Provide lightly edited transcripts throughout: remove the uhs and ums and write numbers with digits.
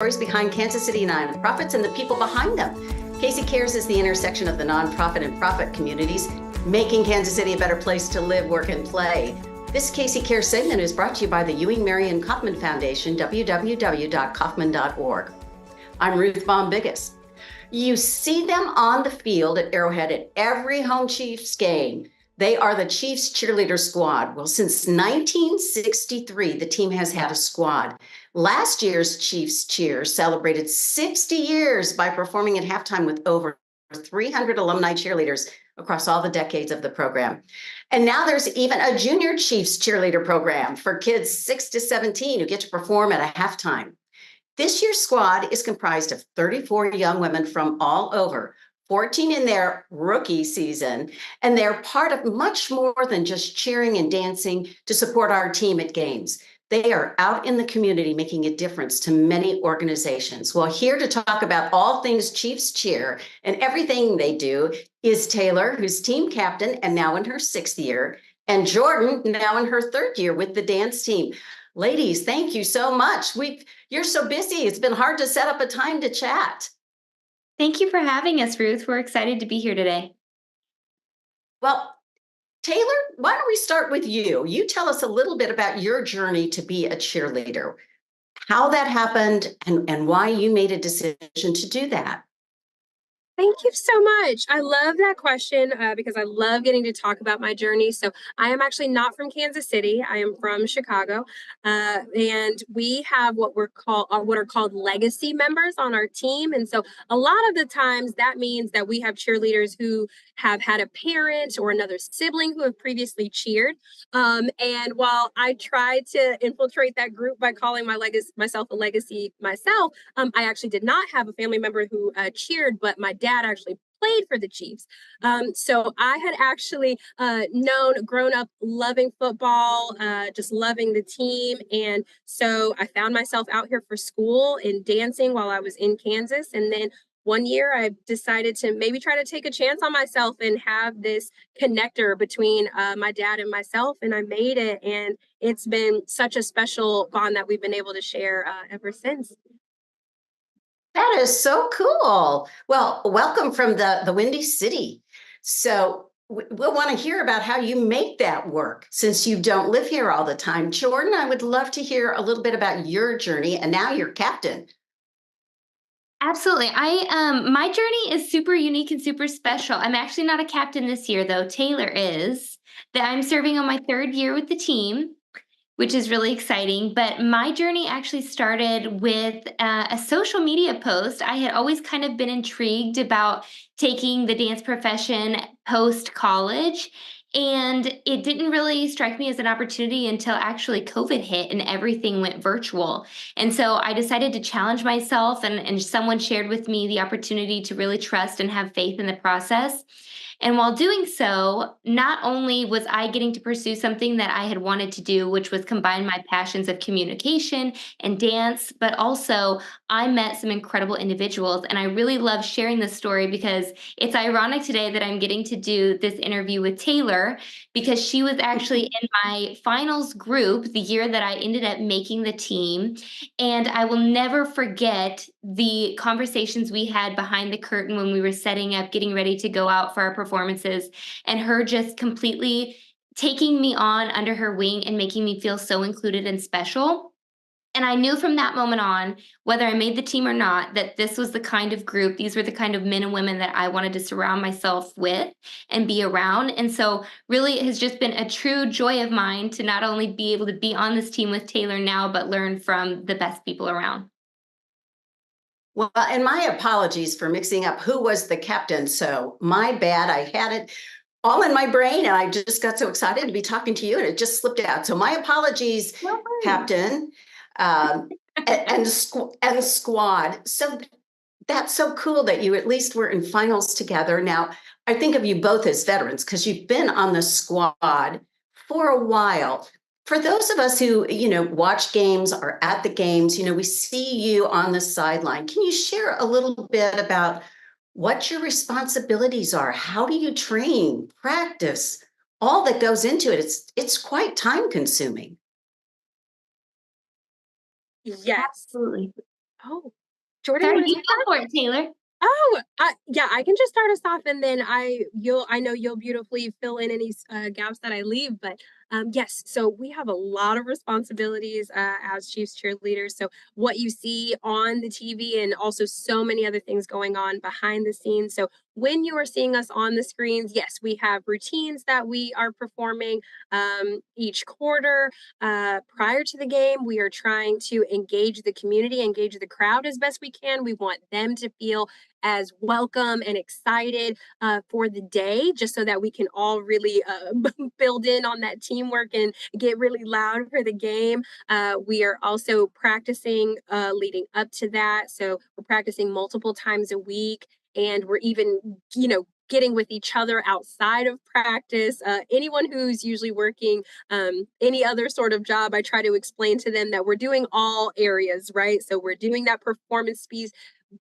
stories behind Kansas City nonprofits and the people behind them. Casey Cares is the intersection of the nonprofit and profit communities, making Kansas City a better place to live, work, and play. This Casey Cares segment is brought to you by the Ewing Marion Kaufman Foundation, www.kaufman.org. I'm Ruth Von Biggis. You see them on the field at Arrowhead at every home Chiefs game. They are the Chiefs cheerleader squad. Well, since 1963, the team has had a squad. Last year's Chiefs cheer celebrated 60 years by performing at halftime with over 300 alumni cheerleaders across all the decades of the program. And now there's even a junior Chiefs cheerleader program for kids 6 to 17 who get to perform at a halftime. This year's squad is comprised of 34 young women from all over, 14 in their rookie season, and they're part of much more than just cheering and dancing to support our team at games. They are out in the community making a difference to many organizations. Well, here to talk about all things Chiefs cheer and everything they do is Taylor, who's team captain and now in her 6th year, and Jordan, now in her 3rd year with the dance team. Ladies, thank you so much. You're so busy. It's been hard to set up a time to chat. Thank you for having us, Ruth. We're excited to be here today. Well, Taylor, why don't we start with you? You tell us a little bit about your journey to be a cheerleader, how that happened, and why you made a decision to do that. Thank you so much. I love that question because I love getting to talk about my journey. So I am actually not from Kansas City. I am from Chicago, and we have what are called legacy members on our team. And so a lot of the times that means that we have cheerleaders who have had a parent or another sibling who have previously cheered. And while I tried to infiltrate that group by calling myself a legacy myself, I actually did not have a family member who cheered, but my dad actually played for the Chiefs. So I had actually grown up loving football, just loving the team. And so I found myself out here for school and dancing while I was in Kansas. And then one year I decided to maybe try to take a chance on myself and have this connector between my dad and myself. And I made it. And it's been such a special bond that we've been able to share ever since. That is so cool. Well, welcome from the Windy City. So we'll want to hear about how you make that work since you don't live here all the time. Jordan, I would love to hear a little bit about your journey, and now you're captain. Absolutely. My journey is super unique and super special. I'm actually not a captain this year, though. Taylor is. That I'm serving on my 3rd year with the team, which is really exciting. But my journey actually started with a social media post. I had always kind of been intrigued about taking the dance profession post college. And it didn't really strike me as an opportunity until actually COVID hit and everything went virtual. And so I decided to challenge myself, and someone shared with me the opportunity to really trust and have faith in the process. And while doing so, not only was I getting to pursue something that I had wanted to do, which was combine my passions of communication and dance, but also I met some incredible individuals. And I really love sharing this story because it's ironic today that I'm getting to do this interview with Taylor because she was actually in my finals group the year that I ended up making the team. And I will never forget the conversations we had behind the curtain when we were setting up, getting ready to go out for our performances, and her just completely taking me on under her wing and making me feel so included and special. And I knew from that moment on, whether I made the team or not, that this was the kind of group, these were the kind of men and women that I wanted to surround myself with and be around. And so really it has just been a true joy of mine to not only be able to be on this team with Taylor now, but learn from the best people around. Well, and my apologies for mixing up who was the captain. So my bad. I had it all in my brain and I just got so excited to be talking to you and it just slipped out. So my apologies, captain, and squad. So that's so cool that you at least were in finals together. Now, I think of you both as veterans because you've been on the squad for a while. For those of us who, watch games or at the games, we see you on the sideline. Can you share a little bit about what your responsibilities are? How do you train, practice, all that goes into it? It's quite time consuming. Yes. Absolutely. Oh, Jordan, you Sorry, want to you take go that? for it, Taylor. Oh, yeah, I can just start us off, and then I know you'll beautifully fill in any gaps that I leave. But yes, so we have a lot of responsibilities as Chiefs cheerleaders. So what you see on the TV, and also so many other things going on behind the scenes. So when you are seeing us on the screens, yes, we have routines that we are performing each quarter. Prior to the game, we are trying to engage the community, engage the crowd as best we can. We want them to feel as welcome and excited for the day, just so that we can all really build in on that teamwork and get really loud for the game. We are also practicing leading up to that. So we're practicing multiple times a week. And we're even, getting with each other outside of practice. Anyone who's usually working any other sort of job, I try to explain to them that we're doing all areas, right? So we're doing that performance piece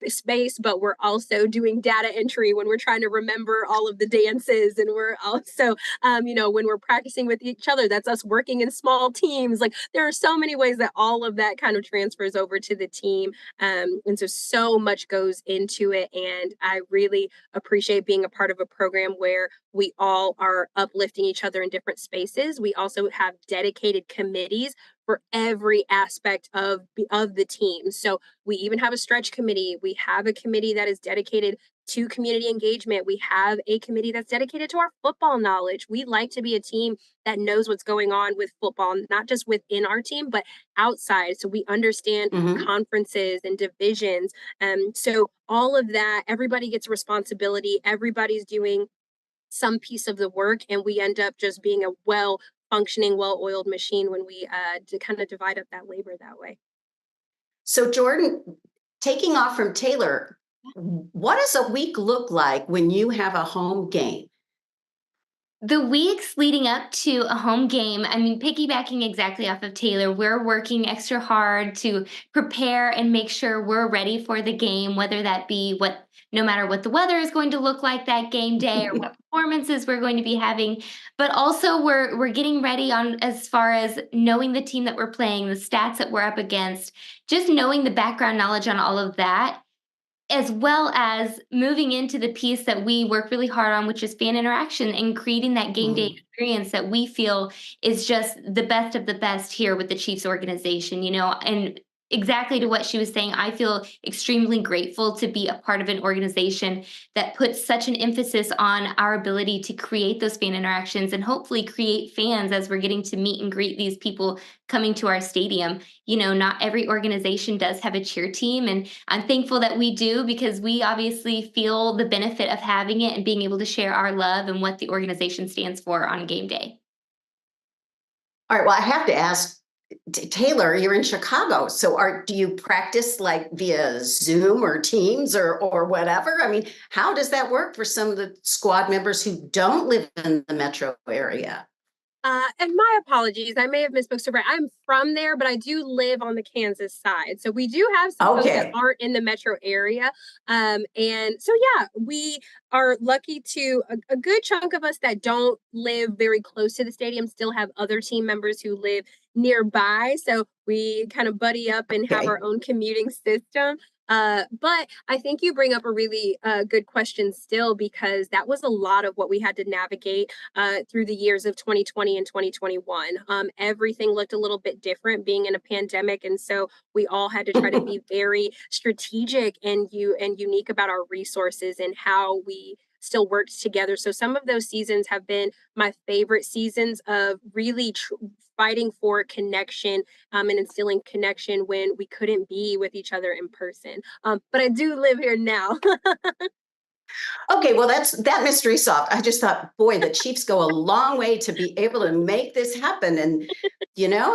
space, but we're also doing data entry when we're trying to remember all of the dances. And we're also, when we're practicing with each other, that's us working in small teams. Like there are so many ways that all of that kind of transfers over to the team. And so much goes into it. And I really appreciate being a part of a program where we all are uplifting each other in different spaces. We also have dedicated committees for every aspect of the team. So we even have a stretch committee. We have a committee that is dedicated to community engagement. We have a committee that's dedicated to our football knowledge. We like to be a team that knows what's going on with football, not just within our team, but outside. So we understand Mhm. conferences and divisions. So all of that, everybody gets responsibility. Everybody's doing some piece of the work, and we end up just being a well functioning, well oiled machine when we kind of divide up that labor that way. So, Jordan, taking off from Taylor, what does a week look like when you have a home game? The weeks leading up to a home game, I mean, piggybacking exactly off of Taylor, we're working extra hard to prepare and make sure we're ready for the game, whether that be no matter what the weather is going to look like that game day or what performances we're going to be having. But also we're getting ready on as far as knowing the team that we're playing, the stats that we're up against, just knowing the background knowledge on all of that, as well as moving into the piece that we work really hard on, which is fan interaction and creating that game day Mm. experience that we feel is just the best of the best here with the Chiefs organization, and exactly to what she was saying, I feel extremely grateful to be a part of an organization that puts such an emphasis on our ability to create those fan interactions and hopefully create fans as we're getting to meet and greet these people coming to our stadium. Not every organization does have a cheer team, and I'm thankful that we do because we obviously feel the benefit of having it and being able to share our love and what the organization stands for on game day. All right. Well, I have to ask, Taylor, you're in Chicago. So do you practice like via Zoom or Teams or whatever? I mean, how does that work for some of the squad members who don't live in the metro area? And my apologies, I may have misspoke. So, right, I'm from there, but I do live on the Kansas side. So we do have some folks that Okay. aren't in the metro area. And so, yeah, we are lucky to a good chunk of us that don't live very close to the stadium still have other team members who live nearby. So we kind of buddy up and have our Okay. own commuting system. But I think you bring up a really good question still, because that was a lot of what we had to navigate through the years of 2020 and 2021. Everything looked a little bit different being in a pandemic. And so we all had to try to be very strategic and unique about our resources and how we still worked together. So some of those seasons have been my favorite seasons of really fighting for connection and instilling connection when we couldn't be with each other in person. But I do live here now. Okay, well, that mystery solved. I just thought, boy, the Chiefs go a long way to be able to make this happen, and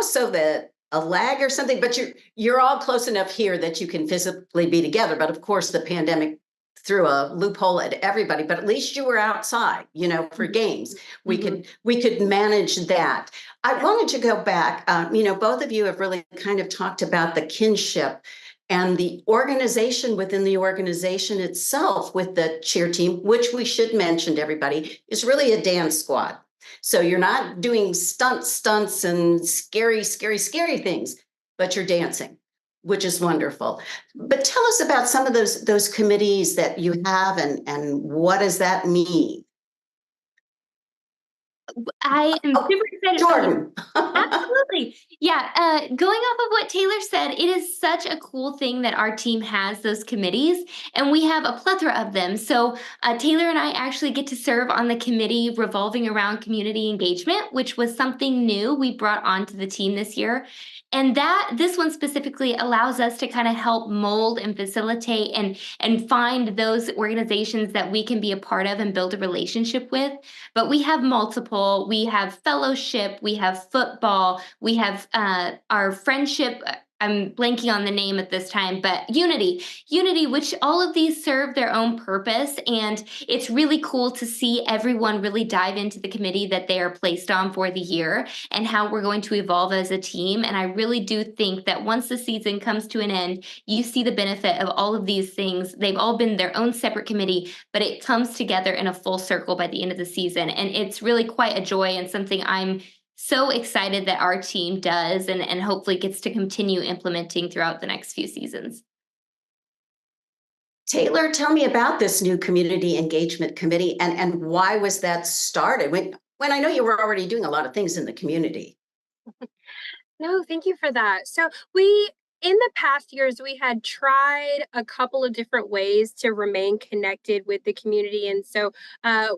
so that a lag or something. But you're all close enough here that you can physically be together. But of course, the pandemic threw a loophole at everybody. But at least you were outside, for games. We Mhm. could manage that. I wanted to go back. Both of you have really kind of talked about the kinship and the organization within the organization itself with the cheer team, which we should mention to everybody, is really a dance squad. So you're not doing stunts and scary things, but you're dancing. which is wonderful. But tell us about some of those committees that you have, and what does that mean? I am super excited. Jordan. Absolutely. Yeah. Going off of what Taylor said, it is such a cool thing that our team has those committees, and we have a plethora of them. So Taylor and I actually get to serve on the committee revolving around community engagement, which was something new we brought onto the team this year. And this one specifically allows us to kind of help mold and facilitate and find those organizations that we can be a part of and build a relationship with. But we have multiple. We have fellowship, we have football, we have our friendship. I'm blanking on the name at this time, but Unity, which all of these serve their own purpose. And it's really cool to see everyone really dive into the committee that they are placed on for the year and how we're going to evolve as a team. And I really do think that once the season comes to an end, you see the benefit of all of these things. They've all been their own separate committee, but it comes together in a full circle by the end of the season. And it's really quite a joy and something I'm so excited that our team does and hopefully gets to continue implementing throughout the next few seasons. Taylor, tell me about this new community engagement committee, and why was that started? When I know you were already doing a lot of things in the community. No, thank you for that. So in the past years, we had tried a couple of different ways to remain connected with the community. And so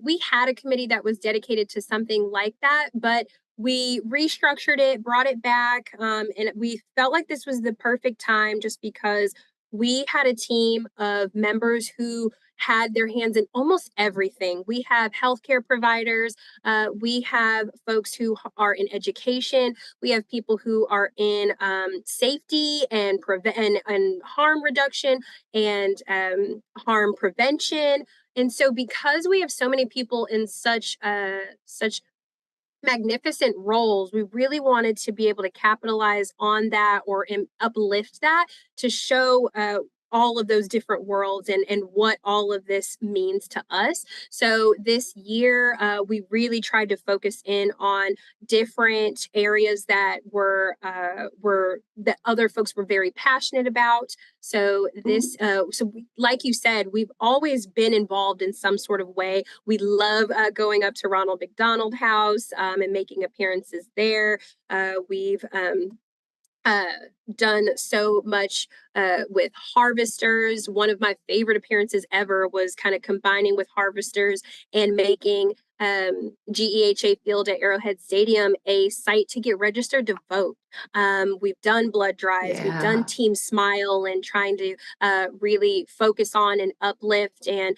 we had a committee that was dedicated to something like that, but we restructured it, brought it back, and we felt like this was the perfect time just because we had a team of members who had their hands in almost everything. We have healthcare providers, we have folks who are in education, we have people who are in safety and harm reduction and harm prevention. And so, because we have so many people in such magnificent roles, we really wanted to be able to capitalize on that or uplift that to show all of those different worlds and what all of this means to us. So this year, we really tried to focus in on different areas that were that other folks were very passionate about. So like you said, we've always been involved in some sort of way. We love going up to Ronald McDonald House and making appearances there. We've done so much with harvesters. One of my favorite appearances ever was kind of combining with harvesters and making GEHA Field at Arrowhead Stadium a site to get registered to vote. We've done blood drives, we've done Team Smile, and trying to really focus on and uplift and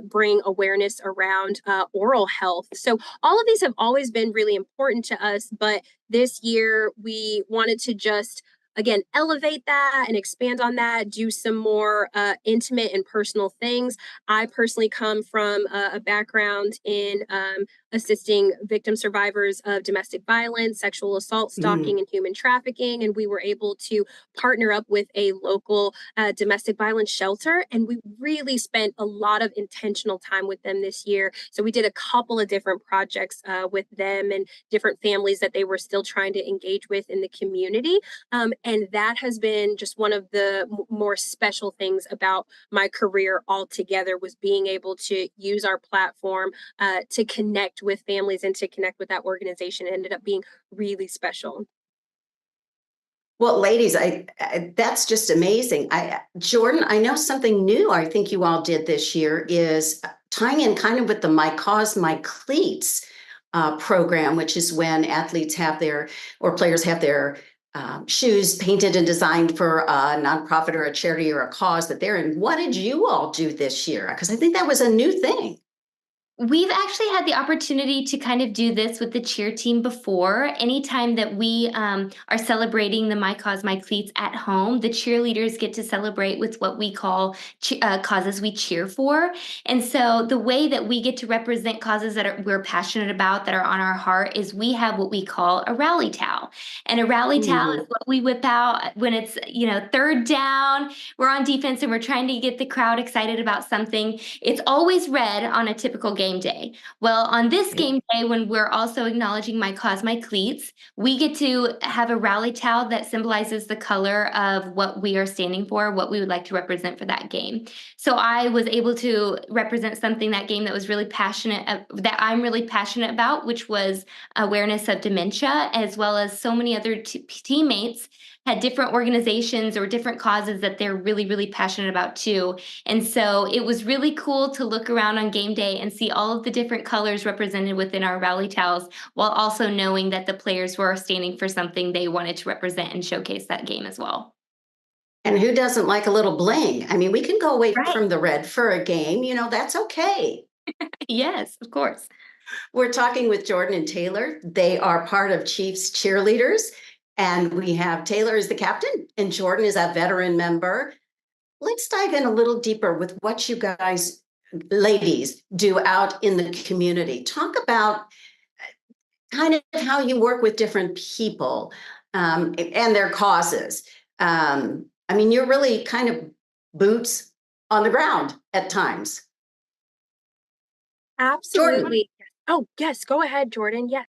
bring awareness around oral health. So all of these have always been really important to us, but this year we wanted to just again elevate that and expand on that, do some more intimate and personal things. I personally come from a background in assisting victim survivors of domestic violence, sexual assault, stalking, and human trafficking. And we were able to partner up with a local domestic violence shelter. And we really spent a lot of intentional time with them this year. So we did a couple of different projects with them and different families that they were still trying to engage with in the community. And that has been just one of the more special things about my career altogether, was being able to use our platform to connect with families and to connect with that organization. It ended up being really special. Well, ladies, that's just amazing. Jordan, I know something new I think you all did this year is tying in kind of with the My Cause, My Cleats program, which is when athletes players have their shoes painted and designed for a nonprofit or a charity or a cause that they're in. What did you all do this year? Because I think that was a new thing. We've actually had the opportunity to kind of do this with the cheer team before. Anytime that we are celebrating the My Cause, My Cleats at home, the cheerleaders get to celebrate with what we call causes we cheer for. And so the way that we get to represent causes that we're passionate about, that are on our heart, is we have what we call a rally towel. And a rally towel is what we whip out when it's, third down, we're on defense and we're trying to get the crowd excited about something. It's always red on a typical game game day. Well, on this game day, when we're also acknowledging my cause, my cleats, we get to have a rally towel that symbolizes the color of what we are standing for, what we would like to represent for that game. So I was able to represent something that game that was really passionate, that I'm really passionate about, which was awareness of dementia, as well as so many other teammates had different organizations or different causes that they're really, really passionate about too. And so it was really cool to look around on game day and see all of the different colors represented within our rally towels, while also knowing that the players were standing for something they wanted to represent and showcase that game as well. And who doesn't like a little bling? I mean, we can go away Right. from the red for a game, that's okay. Yes, of course. We're talking with Jordan and Taylor. They are part of Chiefs Cheerleaders. And we have Taylor as the captain and Jordan is a veteran member. Let's dive in a little deeper with what you guys, ladies, do out in the community. Talk about kind of how you work with different people and their causes. I mean, you're really kind of boots on the ground at times. Absolutely. Oh, yes. Go ahead, Jordan. Yes.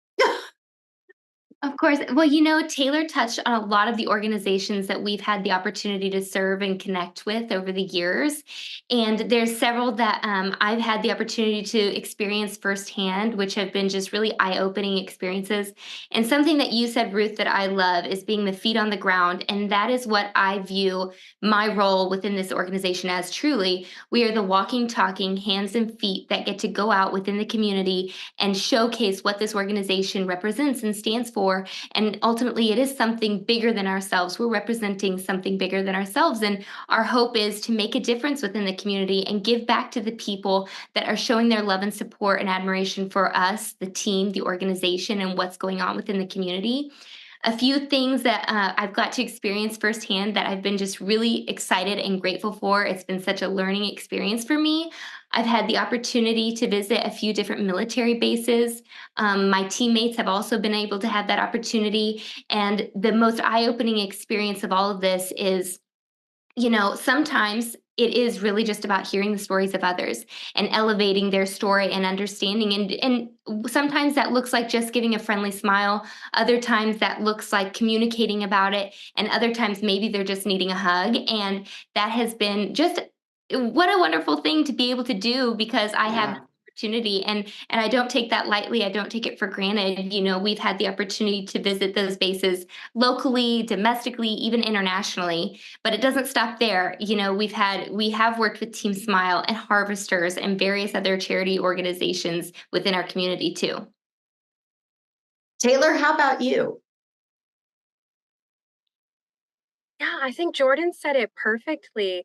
Of course. Well, Taylor touched on a lot of the organizations that we've had the opportunity to serve and connect with over the years. And there's several that I've had the opportunity to experience firsthand, which have been just really eye-opening experiences. And something that you said, Ruth, that I love is being the feet on the ground. And that is what I view my role within this organization as. Truly, we are the walking, talking hands and feet that get to go out within the community and showcase what this organization represents and stands for. And ultimately, it is something bigger than ourselves. We're representing something bigger than ourselves. And our hope is to make a difference within the community and give back to the people that are showing their love and support and admiration for us, the team, the organization, and what's going on within the community. A few things that I've got to experience firsthand that I've been just really excited and grateful for. It's been such a learning experience for me. I've had the opportunity to visit a few different military bases. My teammates have also been able to have that opportunity. And the most eye-opening experience of all of this is, sometimes it is really just about hearing the stories of others and elevating their story and understanding. And sometimes that looks like just giving a friendly smile. Other times that looks like communicating about it. And other times maybe they're just needing a hug. And that has been just what a wonderful thing to be able to do, because I have the opportunity, and I don't take that lightly. I don't take it for granted. We've had the opportunity to visit those bases locally, domestically, even internationally, but it doesn't stop there. We have worked with Team Smile and Harvesters and various other charity organizations within our community too. Taylor, how about you? Yeah, I think Jordan said it perfectly.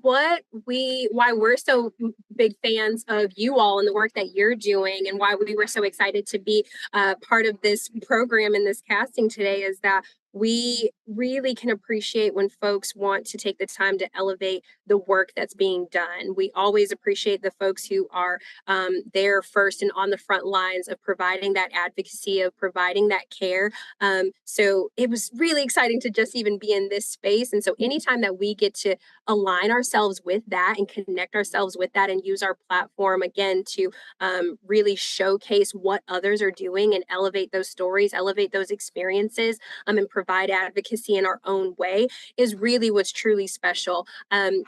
Why we're so big fans of you all and the work that you're doing, and why we were so excited to be part of this program and this casting today, is that we really can appreciate when folks want to take the time to elevate the work that's being done. We always appreciate the folks who are there first and on the front lines of providing that advocacy, of providing that care. So it was really exciting to just even be in this space. And so anytime that we get to align ourselves with that and connect ourselves with that and use our platform again to really showcase what others are doing and elevate those stories, elevate those experiences, and provide advocacy in our own way, is really what's truly special.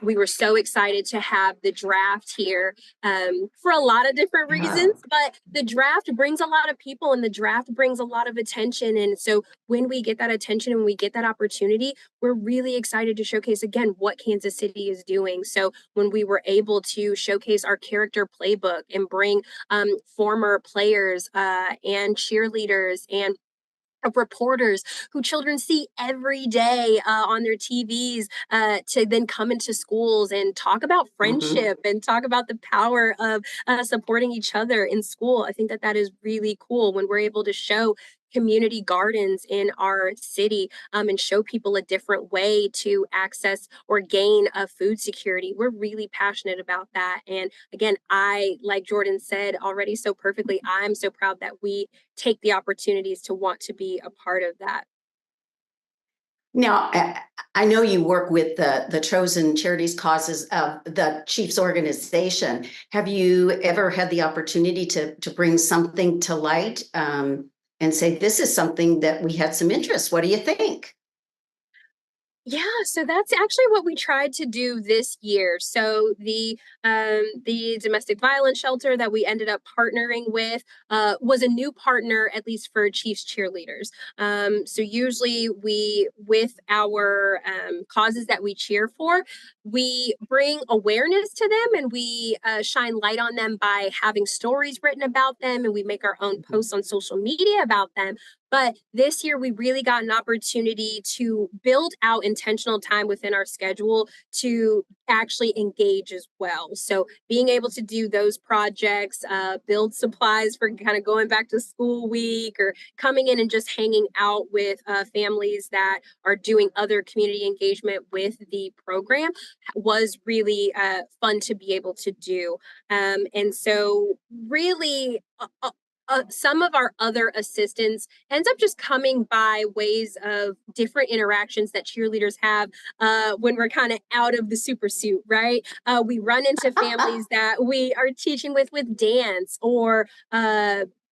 We were so excited to have the draft here for a lot of different reasons, but the draft brings a lot of people and the draft brings a lot of attention. And so when we get that attention and we get that opportunity, we're really excited to showcase again what Kansas City is doing. So when we were able to showcase our character playbook and bring former players and cheerleaders and of reporters who children see every day on their TVs to then come into schools and talk about friendship and talk about the power of supporting each other in school. I think that that is really cool when we're able to show community gardens in our city and show people a different way to access or gain food security. We're really passionate about that. And again, like Jordan said already so perfectly, I'm so proud that we take the opportunities to want to be a part of that. Now, I know you work with the chosen charities causes of the Chiefs organization. Have you ever had the opportunity to bring something to light and say, this is something that we had some interest? What do you think? Yeah, so that's actually what we tried to do this year. So the domestic violence shelter that we ended up partnering with was a new partner, at least for Chiefs cheerleaders. So usually we, with our causes that we cheer for, we bring awareness to them and we shine light on them by having stories written about them, and we make our own posts on social media about them. But this year, we really got an opportunity to build out intentional time within our schedule to actually engage as well. So, being able to do those projects, build supplies for kind of going back to school week, or coming in and just hanging out with families that are doing other community engagement with the program was really fun to be able to do. And so, really, some of our other assistance ends up just coming by ways of different interactions that cheerleaders have when we're kind of out of the super suit, right? We run into families that we are teaching with dance, or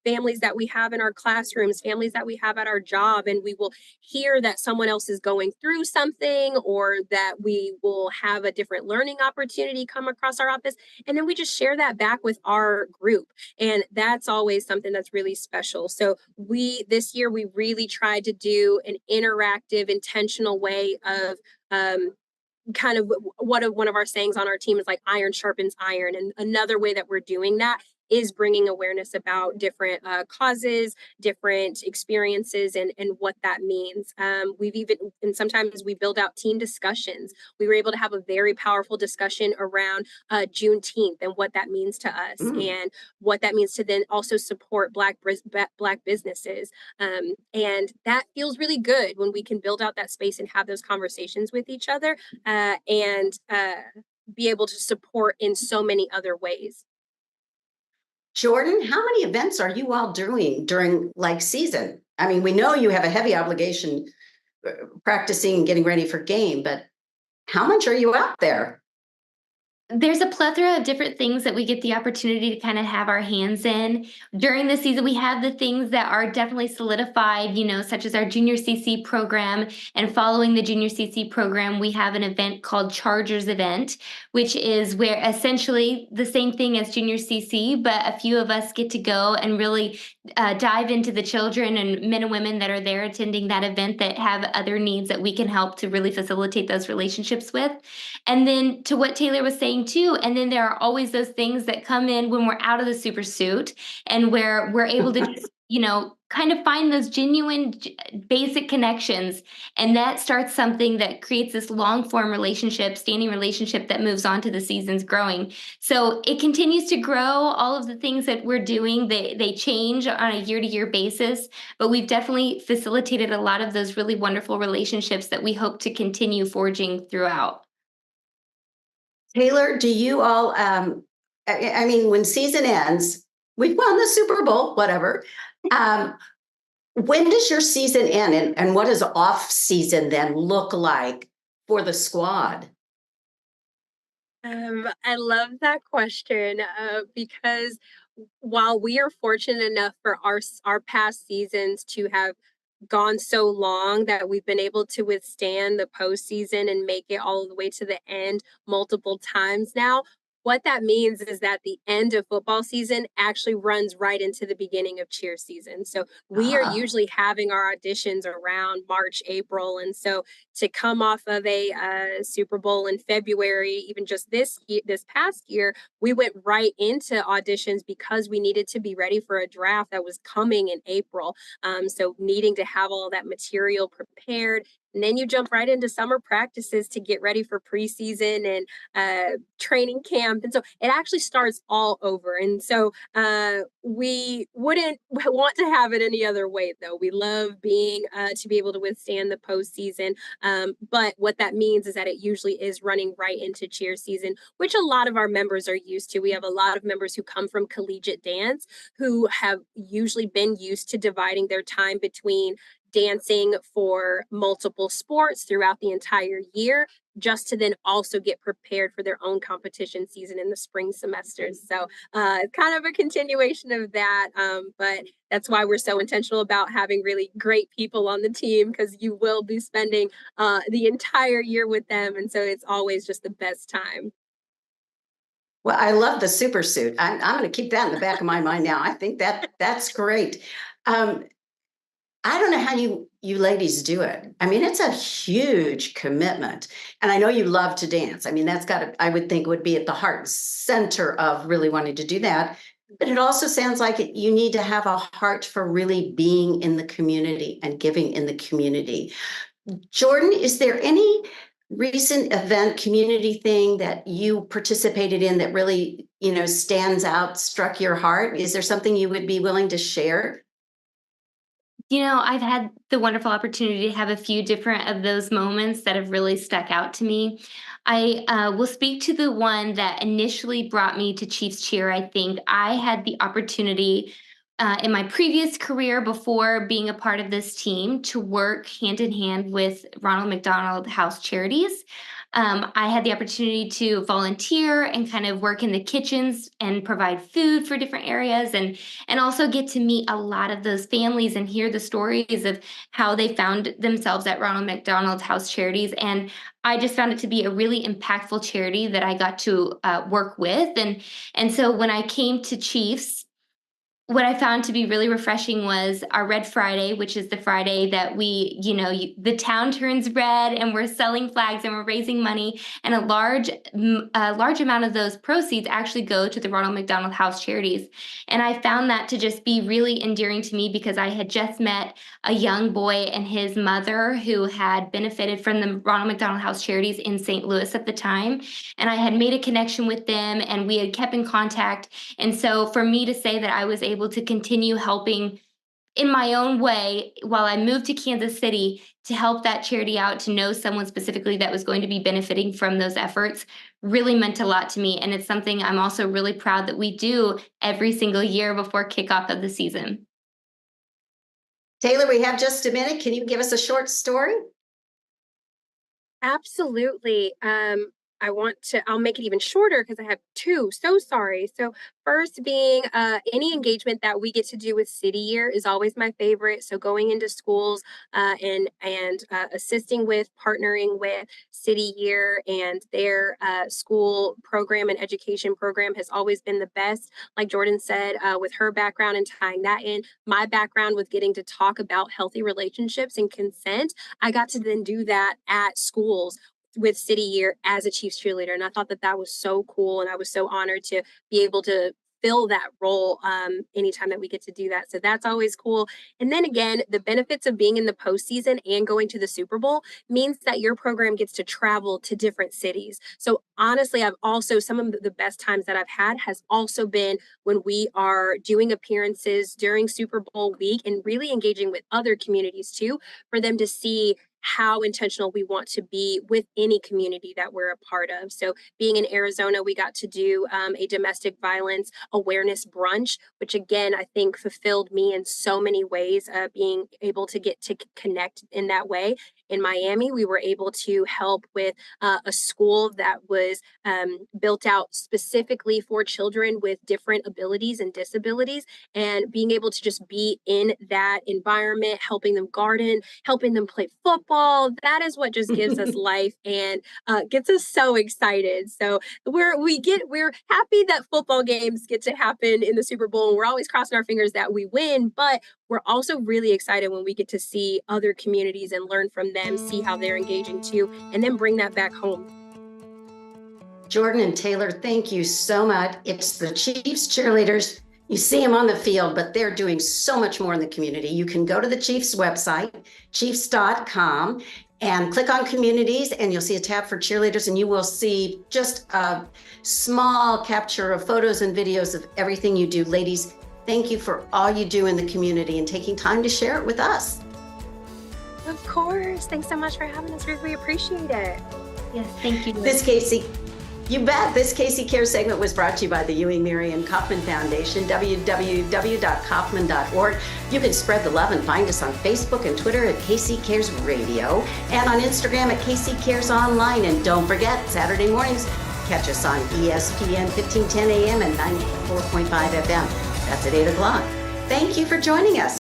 families that we have in our classrooms, families that we have at our job, and we will hear that someone else is going through something, or that we will have a different learning opportunity come across our office. And then we just share that back with our group, and that's always something that's really special. So this year we really tried to do an interactive, intentional way of kind of what one of our sayings on our team is like, iron sharpens iron. And another way that we're doing that is bringing awareness about different causes, different experiences, and what that means. We've even, and sometimes we build out team discussions. We were able to have a very powerful discussion around Juneteenth and what that means to us, and what that means to then also support Black businesses. And that feels really good when we can build out that space and have those conversations with each other, and be able to support in so many other ways. Jordan, how many events are you all doing during like season? I mean, we know you have a heavy obligation practicing and getting ready for game, but how much are you out there? There's a plethora of different things that we get the opportunity to kind of have our hands in. During the season, we have the things that are definitely solidified, such as our junior CC program. And following the junior CC program, we have an event called Chargers Event, which is where essentially the same thing as junior CC, but a few of us get to go and really dive into the children and men and women that are there attending that event that have other needs that we can help to really facilitate those relationships with. And then to what Taylor was saying too, and then there are always those things that come in when we're out of the super suit, and where we're able to just, kind of find those genuine basic connections. And that starts something that creates this long form relationship, standing relationship that moves on to the seasons growing. So it continues to grow. All of the things that we're doing, they change on a year to year basis, but we've definitely facilitated a lot of those really wonderful relationships that we hope to continue forging throughout. Taylor, do you all, I mean, when season ends, we've won the Super Bowl, whatever. Um, when does your season end, and what does off season then look like for the squad? I love that question because while we are fortunate enough for our past seasons to have gone so long that we've been able to withstand the postseason and make it all the way to the end multiple times now, what that means is that the end of football season actually runs right into the beginning of cheer season. So we are Ah, usually having our auditions around March, April. And so to come off of a Super Bowl in February, even just this past year, we went right into auditions because we needed to be ready for a draft that was coming in April. So needing to have all that material prepared. And then you jump right into summer practices to get ready for preseason and training camp. And so it actually starts all over. And so we wouldn't want to have it any other way, though. We love being to be able to withstand the postseason. But what that means is that it usually is running right into cheer season, which a lot of our members are used to. We have a lot of members who come from collegiate dance who have usually been used to dividing their time between dancing for multiple sports throughout the entire year, just to then also get prepared for their own competition season in the spring semesters. So kind of a continuation of that. But that's why we're so intentional about having really great people on the team, because you will be spending the entire year with them. And so it's always just the best time. Well, I love the super suit. I'm going to keep that in the back of my mind now. I think that's great. I don't know how you ladies do it. I mean, it's a huge commitment. And I know you love to dance. I mean, that's got to, I would think, would be at the heart and center of really wanting to do that. But it also sounds like you need to have a heart for really being in the community and giving in the community. Jordan, is there any recent event, community thing that you participated in that really, stands out, struck your heart? Is there something you would be willing to share? I've had the wonderful opportunity to have a few different of those moments that have really stuck out to me. I will speak to the one that initially brought me to Chiefs Cheer. I think I had the opportunity in my previous career before being a part of this team to work hand in hand with Ronald McDonald House Charities. I had the opportunity to volunteer and kind of work in the kitchens and provide food for different areas, and also get to meet a lot of those families and hear the stories of how they found themselves at Ronald McDonald House Charities. And I just found it to be a really impactful charity that I got to work with. And so when I came to Chiefs, what I found to be really refreshing was our Red Friday, which is the Friday that the town turns red and we're selling flags and we're raising money. And a large amount of those proceeds actually go to the Ronald McDonald House Charities. And I found that to just be really endearing to me, because I had just met a young boy and his mother who had benefited from the Ronald McDonald House Charities in St. Louis at the time. And I had made a connection with them and we had kept in contact. And so for me to say that I was able to continue helping in my own way while I moved to Kansas City to help that charity out, to know someone specifically that was going to be benefiting from those efforts, really meant a lot to me. And it's something I'm also really proud that we do every single year before kickoff of the season. Taylor, we have just a minute. Can you give us a short story? Absolutely. I'll make it even shorter because I have two. So sorry. So first being any engagement that we get to do with City Year is always my favorite. So going into schools and assisting with, partnering with City Year and their school program and education program has always been the best. Like Jordan said, with her background and tying that in, my background with getting to talk about healthy relationships and consent, I got to then do that at schools with City Year as a Chiefs cheerleader. And I thought that was so cool. And I was so honored to be able to fill that role anytime that we get to do that. So that's always cool. And then again, the benefits of being in the postseason and going to the Super Bowl means that your program gets to travel to different cities. So honestly, some of the best times that I've had has also been when we are doing appearances during Super Bowl week and really engaging with other communities too, for them to see how intentional we want to be with any community that we're a part of. So being in Arizona, we got to do a domestic violence awareness brunch, which again, I think fulfilled me in so many ways, being able to get to connect in that way. In Miami, we were able to help with a school that was built out specifically for children with different abilities and disabilities, and being able to just be in that environment, helping them garden, helping them play football. That is what just gives us life and gets us so excited. So we're happy that football games get to happen in the Super Bowl, and we're always crossing our fingers that we win, but we're also really excited when we get to see other communities and learn from them, see how they're engaging too, and then bring that back home. Jordan and Taylor, thank you so much. It's the Chiefs cheerleaders. You see them on the field, but they're doing so much more in the community. You can go to the Chiefs website, chiefs.com, and click on communities, and you'll see a tab for cheerleaders, and you will see just a small capture of photos and videos of everything you do. Ladies, thank you for all you do in the community and taking time to share it with us. Of course. Thanks so much for having us. We appreciate it. Yes, thank you. This is Casey. You bet. This Casey Cares segment was brought to you by the Ewing Marion Kaufman Foundation, www.kaufman.org. You can spread the love and find us on Facebook and Twitter at Casey Cares Radio and on Instagram at Casey Cares Online. And don't forget, Saturday mornings, catch us on ESPN 1510 AM and 94.5 FM. That's at 8 o'clock. Thank you for joining us.